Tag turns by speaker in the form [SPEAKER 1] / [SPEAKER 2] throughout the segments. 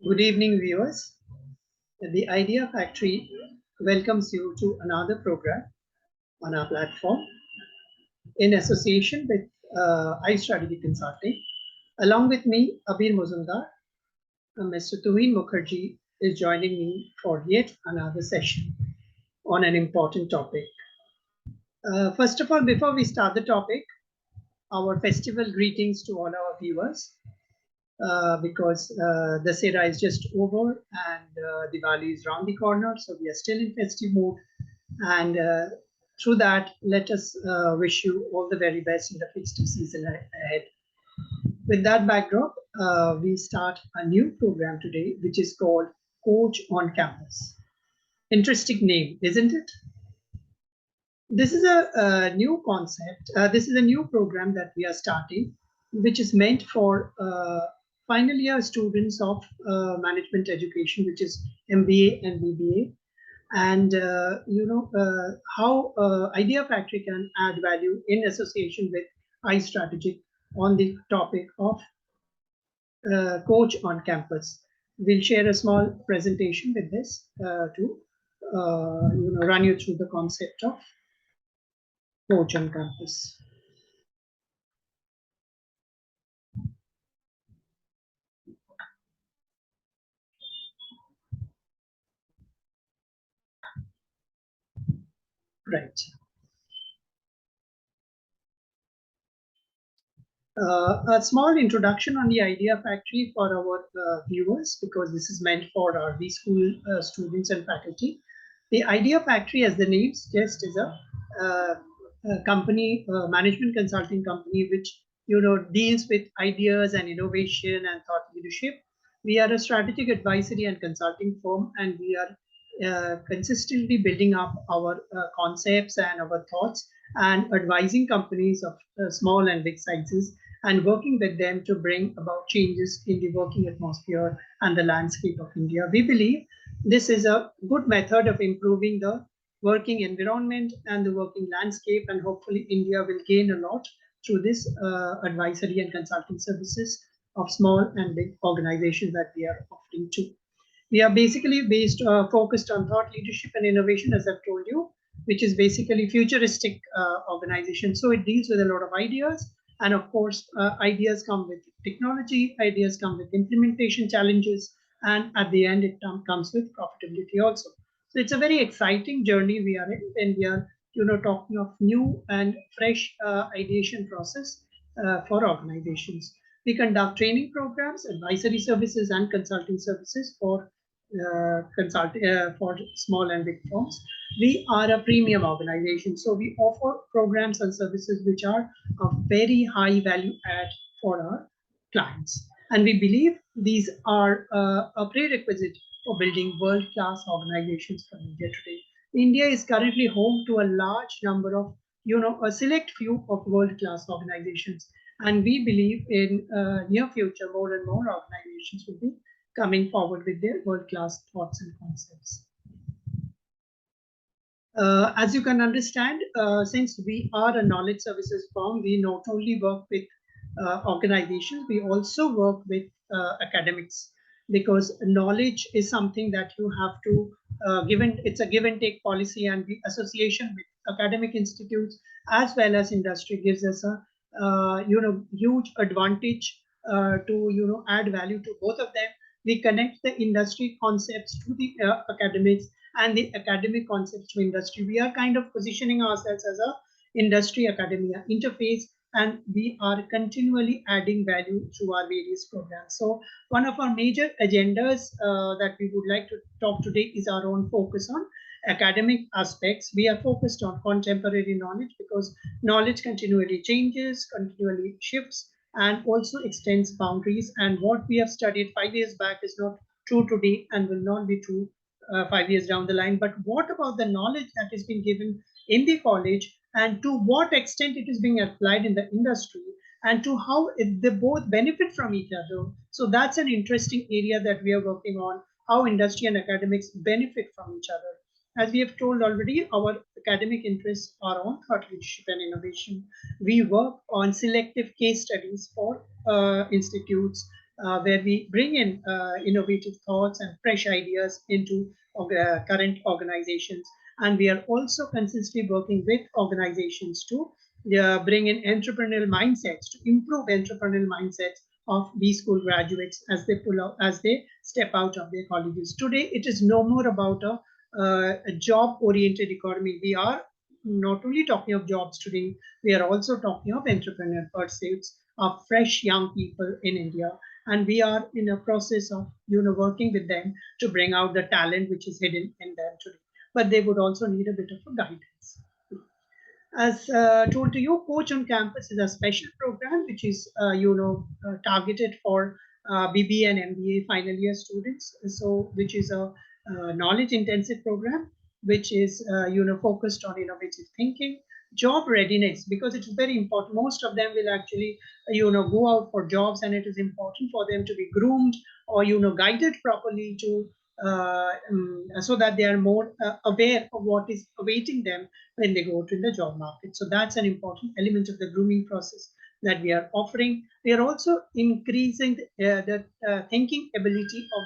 [SPEAKER 1] Good evening, viewers. The Idea Factory welcomes you to another program on our platform in association with iSTRATEGIC Consulting. Along with me, Abir Muzumdar, Mr. TUHIN MUKHARJEE is joining me for yet another session on an important topic. First of all, before we start the topic, our festival greetings to all our viewers. Because Dasera is just over and Diwali is around the corner. So we are still in festive mood. And through that, let us wish you all the very best in the festive season ahead. With that backdrop, we start a new program today, which is called Coach on Campus. Interesting name, isn't it? This is a new concept. This is a new program that we are starting, which is meant for final year students of management education, which is MBA and BBA. And how Idea Factory can add value in association with iSTRATEGIC on the topic of Coach on Campus. We'll share a small presentation with this to run you through the concept of Coach on Campus. Right. A small introduction on the Idea Factory for our viewers, because this is meant for our B school students and faculty. The Idea Factory, as the name suggests, is a company, management consulting company, which deals with ideas and innovation and thought leadership. We are a strategic advisory and consulting firm, and we are consistently building up our concepts and our thoughts and advising companies of small and big sizes and working with them to bring about changes in the working atmosphere and the landscape of India. We believe this is a good method of improving the working environment and the working landscape, and hopefully India will gain a lot through this advisory and consulting services of small and big organizations that we are offering to. We are basically focused on thought leadership and innovation, as I've told you, which is basically futuristic organization. So it deals with a lot of ideas. And of course, ideas come with technology, ideas come with implementation challenges, and at the end, it comes with profitability also. So it's a very exciting journey we are in when we are, talking of new and fresh ideation process for organizations. We conduct training programs, advisory services, and consulting services for for small and big firms. We are a premium organization, so we offer programs and services which are of very high value add for our clients. And we believe these are a prerequisite for building world-class organizations from India today. India is currently home to a large number of, a select few of world-class organizations. And we believe in near future, more and more organizations will be coming forward with their world-class thoughts and concepts. As you can understand, since we are a knowledge services firm, we not only work with organizations, we also work with academics, because knowledge is something that you have to it's a give and take policy, and the association with academic institutes as well as industry gives us a huge advantage to add value to both of them. We connect the industry concepts to the academics and the academic concepts to industry. We are kind of positioning ourselves as a industry academia interface, and we are continually adding value through our various programs. So one of our major agendas that we would like to talk today is our own focus on academic aspects. We are focused on contemporary knowledge because knowledge continually changes, continually shifts, and also extends boundaries. And what we have studied 5 years back is not true today and will not be true 5 years down the line. But what about the knowledge that is being given in the college, and to what extent it is being applied in the industry, and to how they both benefit from each other? So that's an interesting area that we are working on, how industry and academics benefit from each other. As we have told already, our academic interests are on thought leadership and innovation. We work on selective case studies for institutes where we bring in innovative thoughts and fresh ideas into current organizations. And we are also consistently working with organizations to bring in entrepreneurial mindsets, to improve entrepreneurial mindsets of B school graduates as they as they step out of their colleges. Today, it is no more about a job-oriented economy. We are not only talking of jobs today, we are also talking of entrepreneurial pursuits of fresh young people in India. And we are in a process of working with them to bring out the talent which is hidden in them today. But they would also need a bit of a guidance. As told to you, Coach on Campus is a special program which is, targeted for BBA and MBA final year students. So, which is a knowledge intensive program, which is, focused on innovative thinking, job readiness, because it is very important. Most of them will actually, go out for jobs, and it is important for them to be groomed or, guided properly to so that they are more aware of what is awaiting them when they go to the job market. So that's an important element of the grooming process that we are offering. We are also increasing the thinking ability of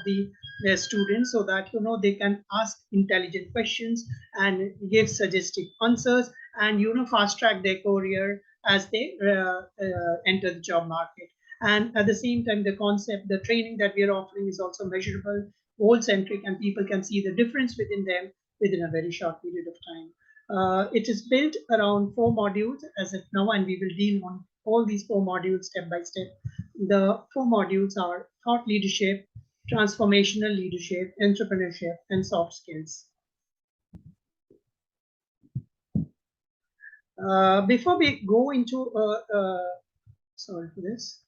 [SPEAKER 1] the students, so that they can ask intelligent questions and give suggestive answers, and fast track their career as they enter the job market. And at the same time, the training that we are offering is also measurable, goal centric, and people can see the difference within them within a very short period of time. It is built around 4 modules as of now, and we will deal on all these 4 modules step by step. The 4 modules are thought leadership, transformational leadership, entrepreneurship, and soft skills. Before we go into, sorry for this.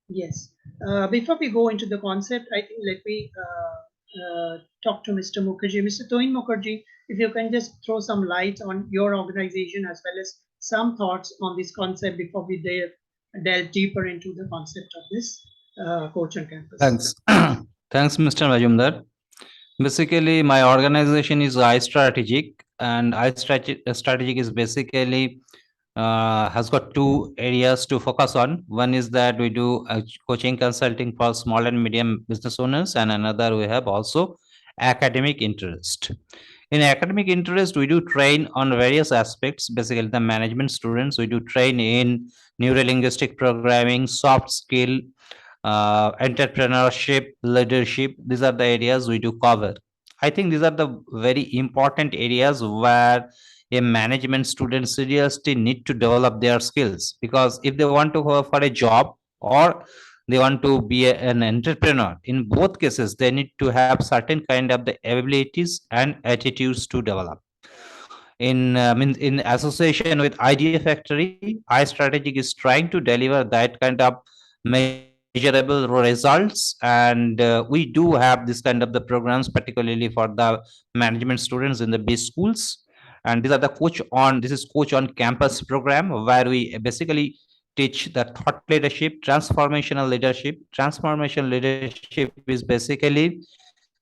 [SPEAKER 1] Yes. Before we go into the concept, I think let me talk to Mr. Mukherjee. Mr. TUHIN Mukherjee, if you can just throw some light on your organization as well as some thoughts on this concept before we delve deeper into the concept of this Coach on Campus.
[SPEAKER 2] Thanks. Thanks, Mr. Majumdar. Basically, my organization is iSTRATEGIC, and iSTRATEGIC is basically has got 2 areas to focus on. One is that we do coaching consulting for small and medium business owners, and another we have also academic interest. In academic interest, we do train on various aspects. Basically, the management students, we do train in neurolinguistic programming, soft skill, entrepreneurship, leadership. These are the areas we do cover. I think these are the very important areas where a management student seriously need to develop their skills, because if they want to go for a job or they want to be an entrepreneur, in both cases they need to have certain kind of the abilities and attitudes to develop. In association with Idea Factory, iSTRATEGIC is trying to deliver that kind of measurable results, and we do have this kind of the programs, particularly for the management students in the B schools. And these are the this is Coach on Campus program, where we basically teach the thought leadership, transformational leadership. Transformational leadership is basically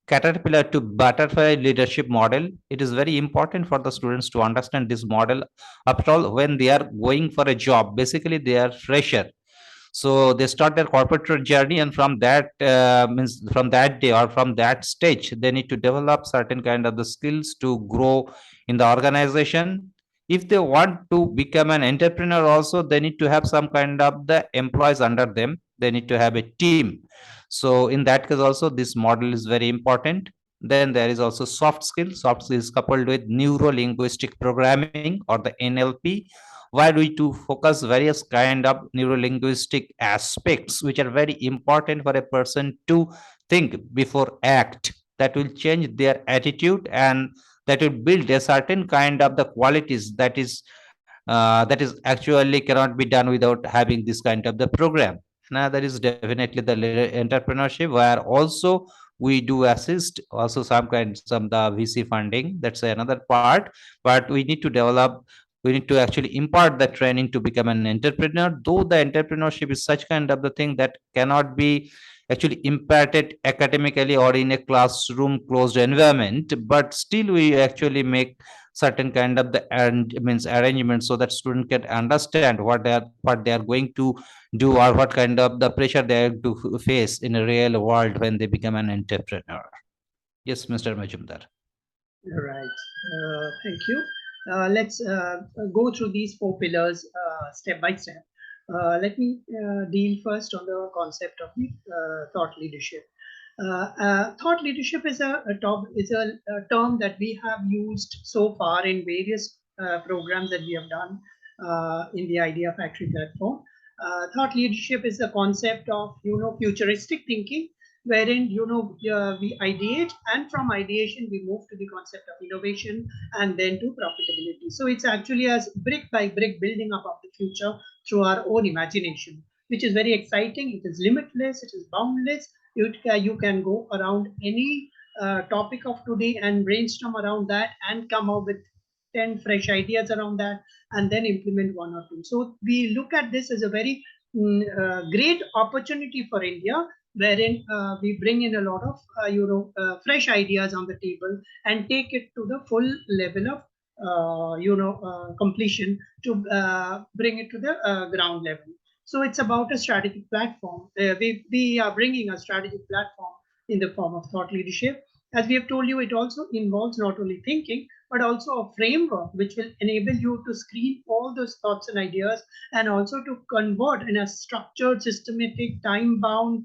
[SPEAKER 2] caterpillar to butterfly leadership model. It is very important for the students to understand this model. After all, when they are going for a job, basically they are fresher, so they start their corporate journey, and from that means from that day or from that stage, they need to develop certain kind of the skills to grow in the organization. If they want to become an entrepreneur also, they need to have some kind of the employees under them. They need to have a team. So in that case also, this model is very important. Then there is also soft skills coupled with neuro linguistic programming, or the NLP, where we to focus various kind of neurolinguistic aspects which are very important for a person to think before act. That will change their attitude, and that will build a certain kind of the qualities that is actually cannot be done without having this kind of the program. Now that is definitely the entrepreneurship, where also we do assist also some the VC funding. That's another part. But we need to develop, we need to actually impart the training to become an entrepreneur, though the entrepreneurship is such kind of the thing that cannot be actually imparted academically or in a classroom closed environment, but still we actually make certain kind of the means arrangement, so that student can understand what they are going to do, or what kind of the pressure they are to face in a real world when they become an entrepreneur. Yes, Mr. Majumdar.
[SPEAKER 1] Right. Thank you. Let's go through these four pillars step by step. Let me deal first on the concept of the thought leadership. Thought leadership is a term that we have used so far in various programs that we have done in the Idea Factory platform. Thought leadership is the concept of futuristic thinking, wherein we ideate, and from ideation we move to the concept of innovation and then to profitability. So it's actually as brick by brick building up of the future through our own imagination, which is very exciting. It is limitless, it is boundless. You can go around any topic of today and brainstorm around that and come up with 10 fresh ideas around that, and then implement one or two. So we look at this as a very great opportunity for India, wherein we bring in a lot of fresh ideas on the table and take it to the full level of completion to bring it to the ground level. So it's about a strategic platform. We are bringing a strategic platform in the form of thought leadership. As we have told you, it also involves not only thinking, but also a framework which will enable you to screen all those thoughts and ideas, and also to convert in a structured, systematic, time-bound,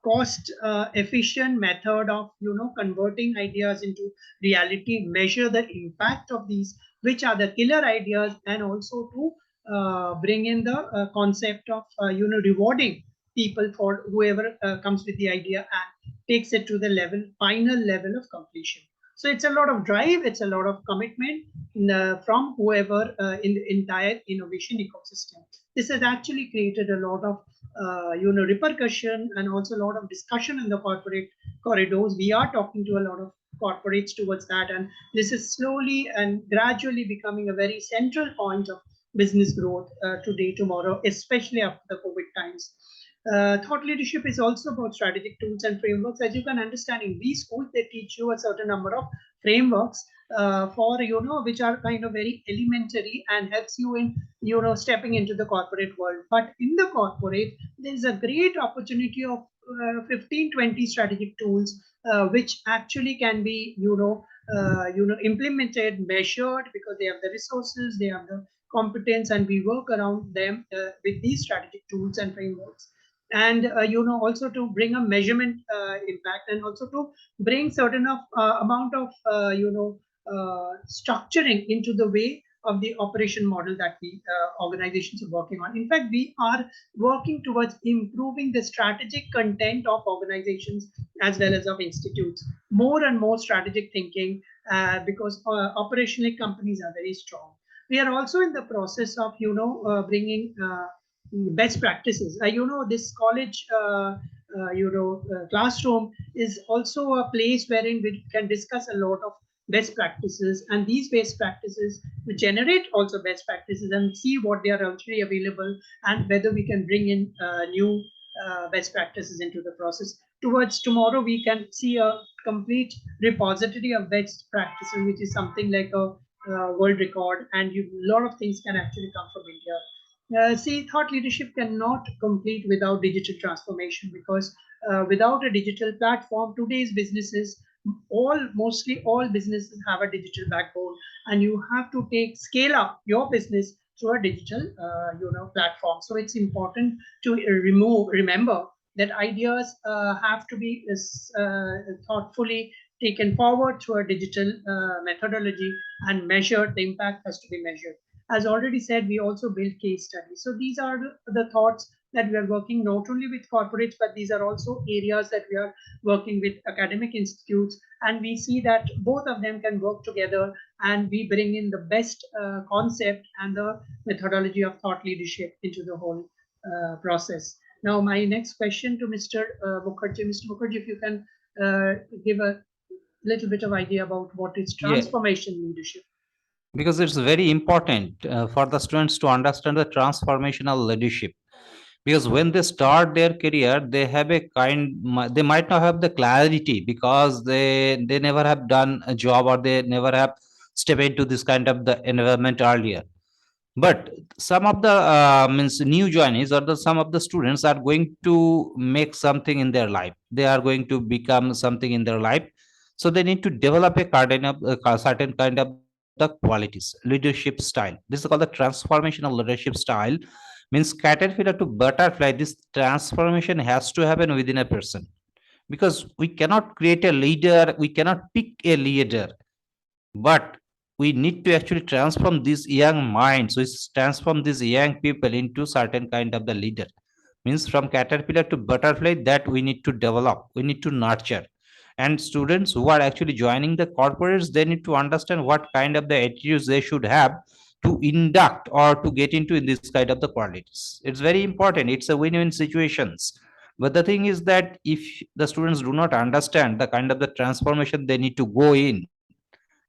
[SPEAKER 1] cost efficient method of converting ideas into reality, measure the impact of these, which are the killer ideas, and also to bring in the concept of rewarding people for whoever comes with the idea and takes it to the final level of completion. So it's a lot of drive, it's a lot of commitment from whoever in the entire innovation ecosystem. This has actually created a lot of repercussion and also a lot of discussion in the corporate corridors. We are talking to a lot of corporates towards that, and this is slowly and gradually becoming a very central point of business growth today, tomorrow, especially after the COVID times. Thought leadership is also about strategic tools and frameworks. As you can understand, in these schools, they teach you a certain number of frameworks for which are kind of very elementary and helps you in stepping into the corporate world. But in the corporate, there is a great opportunity of 15-20 strategic tools which actually can be implemented, measured, because they have the resources, they have the competence, and we work around them with these strategic tools and frameworks. And also to bring a measurement impact, and also to bring certain of amount of structuring into the way of the operation model that we organizations are working on. In fact, we are working towards improving the strategic content of organizations as well as of institutes. More and more strategic thinking, because operationally companies are very strong. We are also in the process of bringing best practices. This college classroom is also a place wherein we can discuss a lot of best practices, and these best practices we generate also best practices and see what they are actually available, and whether we can bring in new best practices into the process. Towards tomorrow, we can see a complete repository of best practices, which is something like a world record, and a lot of things can actually come from India. See, thought leadership cannot complete without digital transformation, because without a digital platform, today's businesses, mostly all businesses have a digital backbone, and you have to scale up your business through a digital platform. So it's important to remember that ideas have to be thoughtfully taken forward through a digital methodology and measured. The impact has to be measured. As already said, we also build case studies. So these are the thoughts that we are working not only with corporates, but these are also areas that we are working with academic institutes. And we see that both of them can work together, and we bring in the best concept and the methodology of thought leadership into the whole process. Now, my next question to Mr. Mukherjee. Mr. Mukherjee, if you can give a little bit of idea about what is transformation leadership.
[SPEAKER 2] Because it's very important for the students to understand the transformational leadership, because when they start their career, they might not have the clarity, because they never have done a job, or they never have step into this kind of the environment earlier. But some of the means new joinees or the some of the students are going to make something in their life. They are going to become something in their life. So they need to develop a certain kind of the qualities, leadership style. This is called the transformational leadership style. Means caterpillar to butterfly. This transformation has to happen within a person, because we cannot create a leader, we cannot pick a leader, but we need to actually transform these young minds, we transform these young people into certain kind of the leader. Means from caterpillar to butterfly, that we need to develop, we need to nurture. And students who are actually joining the corporates, they need to understand what kind of the attitudes they should have to induct or to get into in this kind of the qualities. It's very important, it's a win-win situations. But the thing is that if the students do not understand the kind of the transformation they need to go in,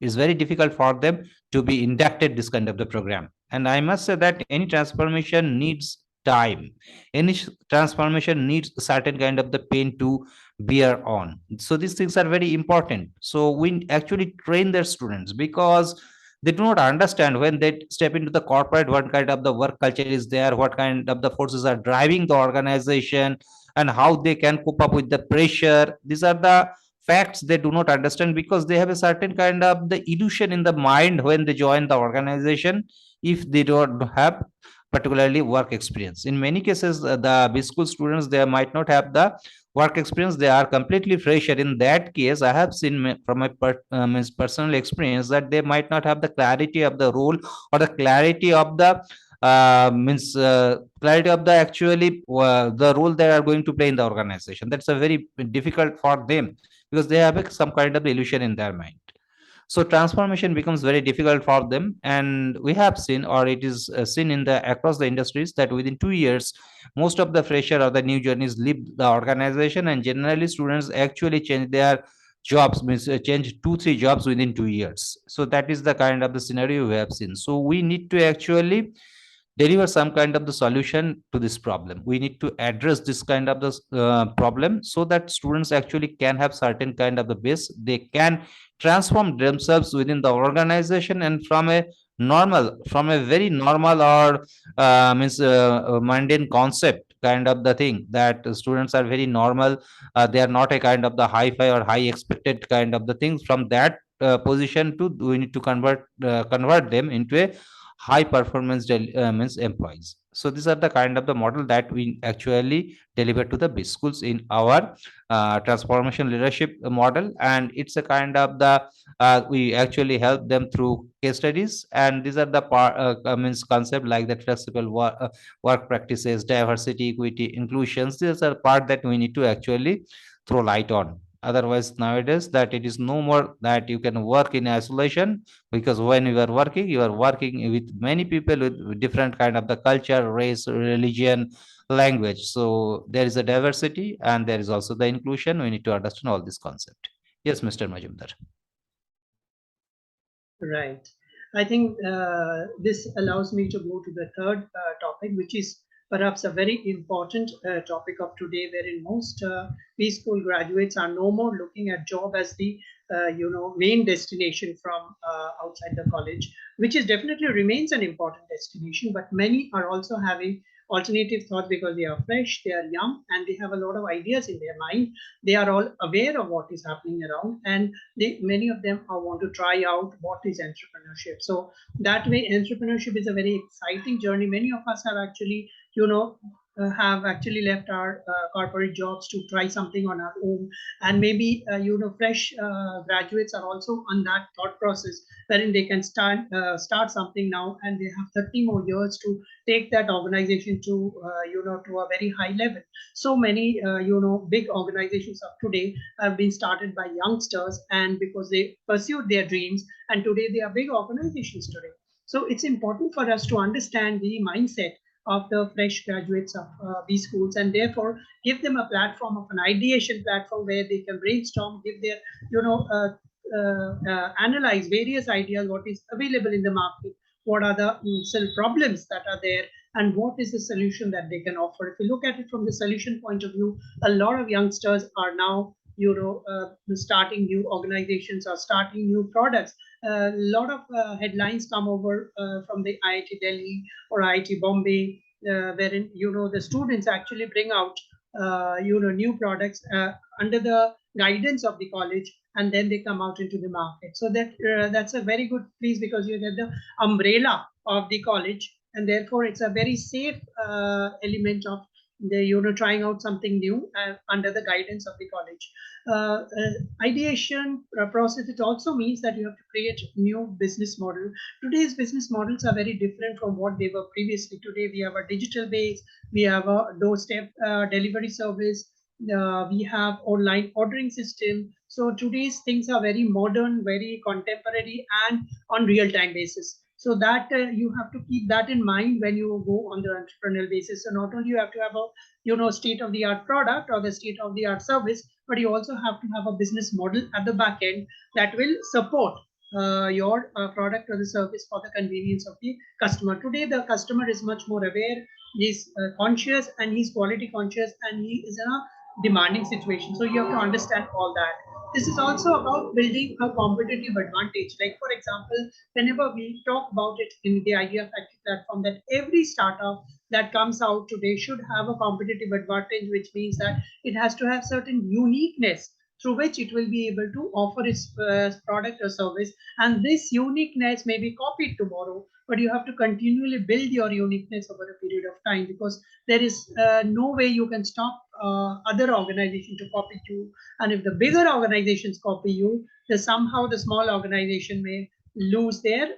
[SPEAKER 2] it's very difficult for them to be inducted this kind of the program. And I must say that any transformation needs time, any transformation needs a certain kind of the pain to bear on. So these things are very important. So we actually train their students, because they do not understand when they step into the corporate what kind of the work culture is there, what kind of the forces are driving the organization, and how they can cope up with the pressure. These are the facts they do not understand, because they have a certain kind of the illusion in the mind when they join the organization, if they don't have particularly work experience. In many cases, the B school students, they might not have the work experience, they are completely fresher. In that case, I have seen from my means personal experience that they might not have the clarity of the role, or the clarity of the clarity of the actually the role they are going to play in the organization. That's a very difficult for them, because they have some kind of illusion in their mind. So transformation becomes very difficult for them. And we have seen, or it is seen in the across the industries, that within 2 years most of the fresher or the new journeys leave the organization, and generally students actually change their jobs, means change 2 3 jobs within 2 years. So that is the kind of the scenario we have seen. So we need to actually deliver some kind of the solution to this problem. We need to address this kind of the problem, so that students actually can have certain kind of the base, they can transform themselves within the organization, and from a very normal or mundane concept kind of the thing, that students are very normal, they are not a kind of the high-fi or high expected kind of the things. From that position to, we need to convert them into a high performance means employees. So these are the kind of the model that we actually deliver to the B schools in our transformation leadership model. And it's a kind of the we actually help them through case studies. And these are the means concept like the flexible work practices, diversity, equity, inclusions. These are part that we need to actually throw light on. Otherwise, nowadays, that it is no more that you can work in isolation, because when you are working with many people with different kind of the culture, race, religion, language. So there is a diversity, and there is also the inclusion. We need to understand all this concept. Yes, Mr. Majumdar.
[SPEAKER 1] Right. I think this allows me to go to the third topic, which is perhaps a very important topic of today, wherein most B school graduates are no more looking at job as the main destination from outside the college, which is definitely remains an important destination. But many are also having alternative thought, because they are fresh, they are young, and they have a lot of ideas in their mind. They are all aware of what is happening around, and many of them want to try out what is entrepreneurship. So that way, entrepreneurship is a very exciting journey. Many of us have actually, have actually left our corporate jobs to try something on our own. And maybe fresh graduates are also on that thought process, wherein they can start something now, and they have 30 more years to take that organization to to a very high level. So many big organizations of today have been started by youngsters, and because they pursued their dreams, and today they are big organizations today. So it's important for us to understand the mindset of the fresh graduates of B schools, and therefore give them a platform of an ideation platform where they can brainstorm, give their analyze various ideas, what is available in the market, what are the problems that are there, and what is the solution that they can offer. If you look at it from the solution point of view, a lot of youngsters are now starting new organizations or starting new products. A lot of headlines come over from the IIT Delhi or IIT Bombay, wherein the students actually bring out new products under the guidance of the college, and then they come out into the market. So that's a very good place, because you get the umbrella of the college, and therefore it's a very safe element of the trying out something new under the guidance of the college. Ideation process, it also means that you have to create new business model. Today's business models are very different from what they were previously. Today we have a digital base, we have a doorstep delivery service, we have online ordering system. So today's things are very modern, very contemporary, and on real time basis. So that you have to keep that in mind when you go on the entrepreneurial basis. So not only you have to have a state of the art product or the state of the art service, but you also have to have a business model at the back end that will support your product or the service for the convenience of the customer. Today the customer is much more aware, he's conscious, and he's quality conscious, and he is in a demanding situation. So you have to understand all that. This is also about building a competitive advantage. Like for example, whenever we talk about it in the Idea Factory platform, that every startup that comes out today should have a competitive advantage, which means that it has to have certain uniqueness through which it will be able to offer its product or service. And this uniqueness may be copied tomorrow, but you have to continually build your uniqueness over a period of time, because there is no way you can stop other organization to copy you. And if the bigger organizations copy you, then somehow the small organization may lose their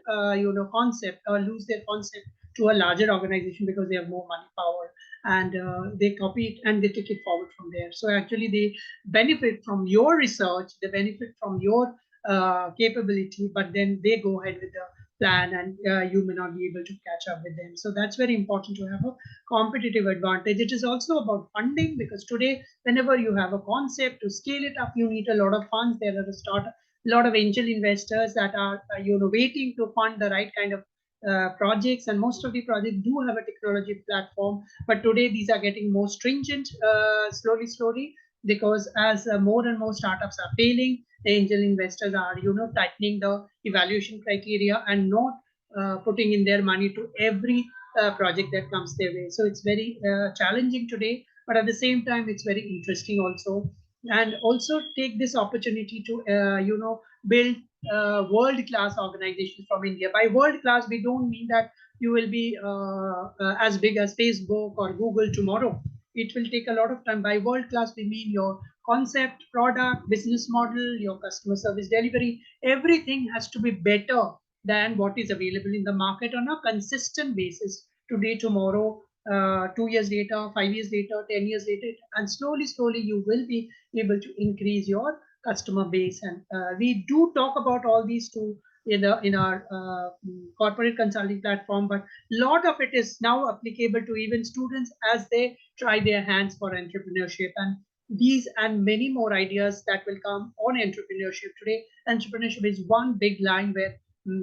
[SPEAKER 1] concept, or lose their concept to a larger organization, because they have more money power, and they copy it and they take it forward from there. So actually they benefit from your research, they benefit from your capability, but then they go ahead with the plan, and you may not be able to catch up with them. So that's very important to have a competitive advantage. It is also about funding, because today whenever you have a concept, to scale it up you need a lot of funds. There are a lot of angel investors that are waiting to fund the right kind of projects, and most of the projects do have a technology platform. But today these are getting more stringent, slowly, because as more and more startups are failing, the angel investors are tightening the evaluation criteria and not putting in their money to every project that comes their way. So it's very challenging today, but at the same time it's very interesting also. And also take this opportunity to build world-class organizations from India. By world-class, we don't mean that you will be as big as Facebook or Google tomorrow. It will take a lot of time. By world-class, we mean your concept, product, business model, your customer service delivery. Everything has to be better than what is available in the market on a consistent basis. Today, tomorrow, 2 years later, 5 years later, 10 years later, and slowly, you will be able to increase your customer base. And we do talk about all these too in our corporate consulting platform, but a lot of it is now applicable to even students as they try their hands for entrepreneurship. And these and many more ideas that will come on entrepreneurship. Today entrepreneurship is one big line where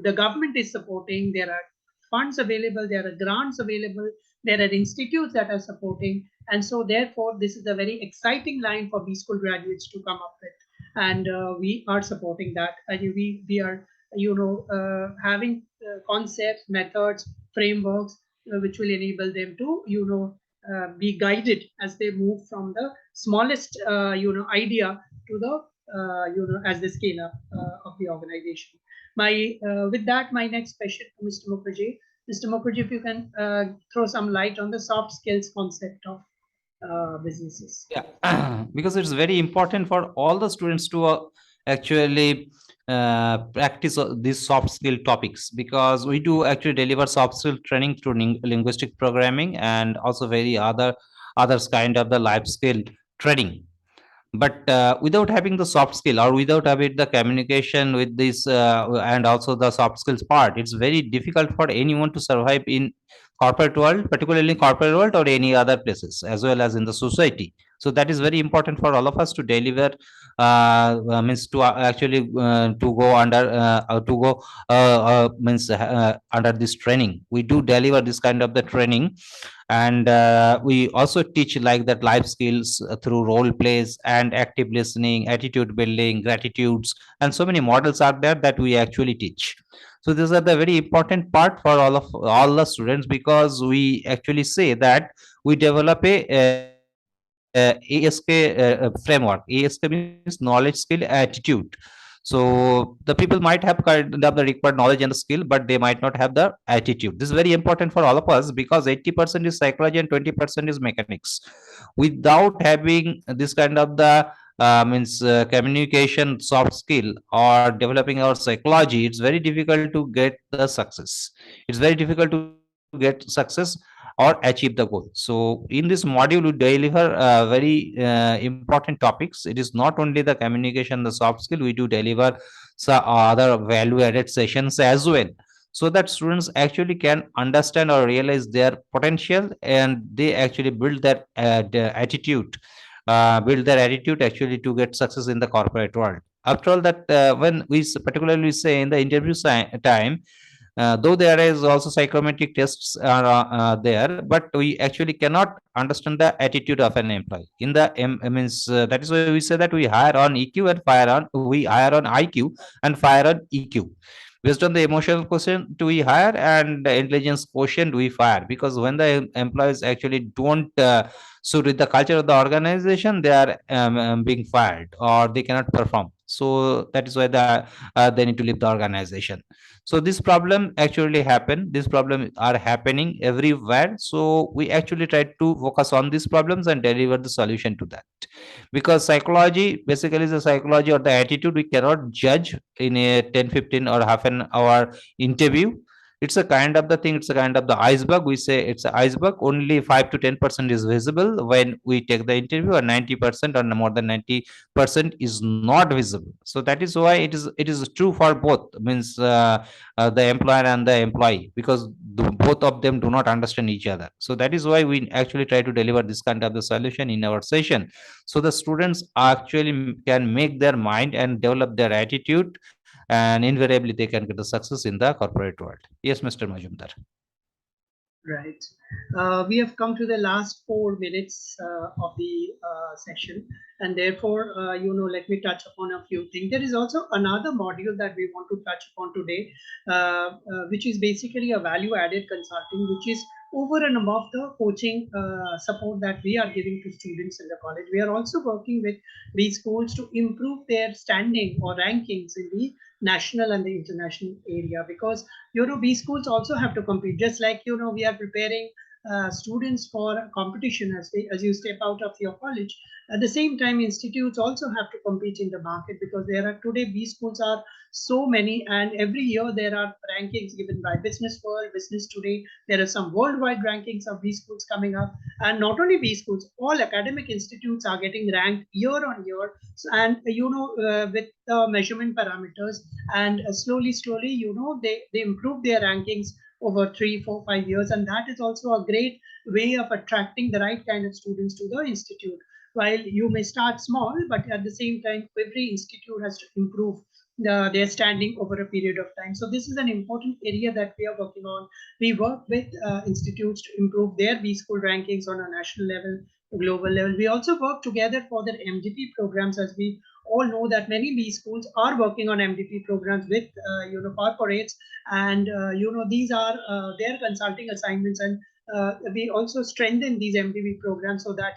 [SPEAKER 1] the government is supporting. There are funds available, there are grants available, there are institutes that are supporting, and so therefore this is a very exciting line for B school graduates to come up with. And we are supporting that. We are having concepts, methods, frameworks which will enable them to be guided as they move from the smallest idea to the as they scale up of the organization. With that, my next question to Mr. Mukherjee. Mr. Mukherjee, if you can throw some light on the soft skills concept of businesses.
[SPEAKER 2] Yeah, because it's very important for all the students to actually practice these soft skill topics, because we do actually deliver soft skill training through linguistic programming and also very others kind of the life skill training. But without having the soft skill, or without having the communication with this and also the soft skills part, it's very difficult for anyone to survive in corporate world, particularly corporate world or any other places, as well as in the society. So that is very important for all of us to deliver, means to actually to go under to go means under this training. We do deliver this kind of the training, and we also teach like that life skills through role plays and active listening, attitude building, gratitudes, and so many models are there that we actually teach. So these are the very important part for all the students, because we actually say that we develop a ASK framework. ASK means knowledge, skill, attitude. So the people might have kind of the required knowledge and the skill, but they might not have the attitude. This is very important for all of us, because 80% is psychology and 20% is mechanics. Without having this kind of the means communication soft skill or developing our psychology, it's very difficult to get the success. It's very difficult to get success or achieve the goal. So in this module we deliver very important topics. It is not only the communication, the soft skill, we do deliver other value added sessions as well, so that students actually can understand or realize their potential, and they actually build their attitude, build their attitude actually to get success in the corporate world. After all that, when we particularly say in the interview time, though there is also psychometric tests are there, but we actually cannot understand the attitude of an employee in the means that is why we say that we hire on EQ and fire on we hire on IQ and fire on EQ. Based on the emotional quotient we hire, and the intelligence quotient we fire, because when the employees actually don't suit with the culture of the organization, they are being fired or they cannot perform. So that is why they need to leave the organization. So this problem actually happen, these problems are happening everywhere. So we actually try to focus on these problems and deliver the solution to that, because psychology basically is a psychology or the attitude we cannot judge in a 10, 15 or half an hour interview. It's a kind of the thing, it's a kind of the iceberg. We say it's an iceberg, only 5 to 10% is visible when we take the interview, or 90% or more than 90% is not visible. So that is why it is true for both, means the employer and the employee, because both of them do not understand each other. So that is why we actually try to deliver this kind of the solution in our session, so the students actually can make their mind and develop their attitude, and invariably they can get the success in the corporate world. Yes, Mr. Majumdar.
[SPEAKER 1] Right. We have come to the last 4 minutes of the session, and therefore, let me touch upon a few things. There is also another module that we want to touch upon today, which is basically a value-added consulting, which is over and above the coaching support that we are giving to students in the college. We are also working with these schools to improve their standing or rankings in the national and the international area, because B schools also have to compete, just like we are preparing students for competition as you step out of your college. At the same time, institutes also have to compete in the market, because there are today B schools are so many, and every year there are rankings given by Business World, Business Today. There are some worldwide rankings of B schools coming up, and not only B schools, all academic institutes are getting ranked year on year, and with the measurement parameters, and slowly they improve their rankings over 3, 4, 5 years, and that is also a great way of attracting the right kind of students to the institute. While you may start small, but at the same time every institute has to improve their standing over a period of time. So this is an important area that we are working on. We work with institutes to improve their B school rankings on a national level, global level. We also work together for their MDP programs, as we all know that many B schools are working on MDP programs with corporates, and these are their consulting assignments, and we also strengthen these MDP programs so that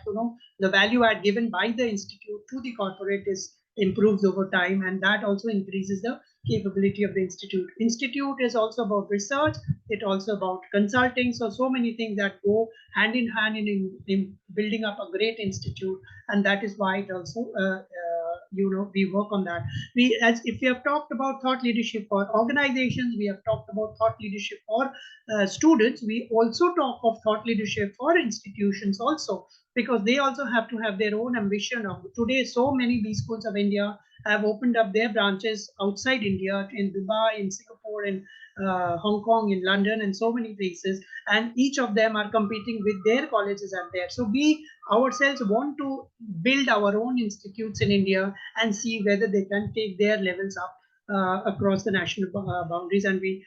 [SPEAKER 1] the value add given by the institute to the corporate is improves over time, and that also increases the capability of the institute. Institute is also about research, it also about consulting, so many things that go hand in hand in building up a great institute, and that is why it also we work on that. As if we have talked about thought leadership for organizations, we have talked about thought leadership for students, we also talk of thought leadership for institutions also, because they also have to have their own ambition. Of today, so many B schools of India have opened up their branches outside India, in Dubai, in Singapore, in Hong Kong, in London, and so many places. And each of them are competing with their colleges out there. So we ourselves want to build our own institutes in India and see whether they can take their levels up across the national boundaries, and we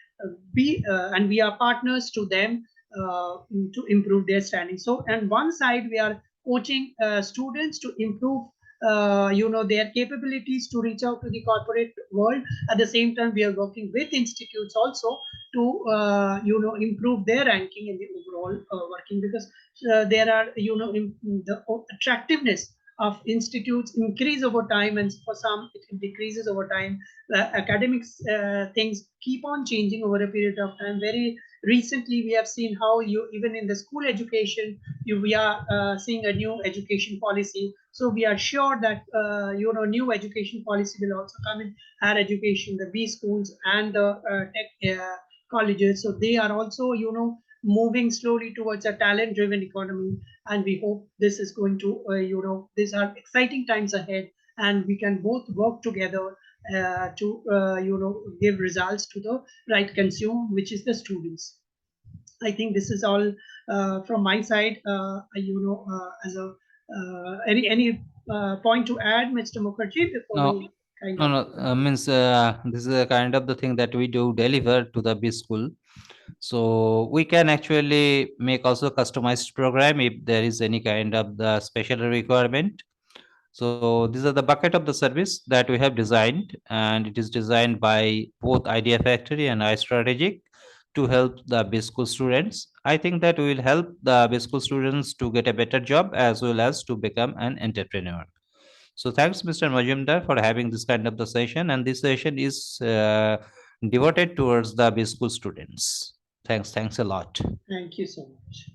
[SPEAKER 1] are partners to them to improve their standing. So on one side we are coaching students to improve their capabilities to reach out to the corporate world. At the same time we are working with institutes also to improve their ranking in the overall working, because there are the attractiveness of institutes increase over time, and for some it decreases over time. Academics things keep on changing over a period of time. Very recently we have seen how you even in the school education we are seeing a new education policy. So we are sure that new education policy will also come in higher education, the B schools and the tech colleges. So they are also moving slowly towards a talent driven economy, and we hope this is going to these are exciting times ahead, and we can both work together to give results to the right consumer, which is the students. I think this is all from my side. As a any point to add, Mr. Mukherjee, before
[SPEAKER 2] No,
[SPEAKER 1] we kind
[SPEAKER 2] no,
[SPEAKER 1] of
[SPEAKER 2] no. Means this is a kind of the thing that we do deliver to the B school. So we can actually make also customized program if there is any kind of the special requirement. So these are the bucket of the service that we have designed, and it is designed by both Idea Factory and iStrategic to help the B school students. I think that we will help the B school students to get a better job as well as to become an entrepreneur. So thanks, Mr. Majumdar, for having this kind of the session, and this session is devoted towards the B school students. Thanks a lot.
[SPEAKER 1] thank you so much.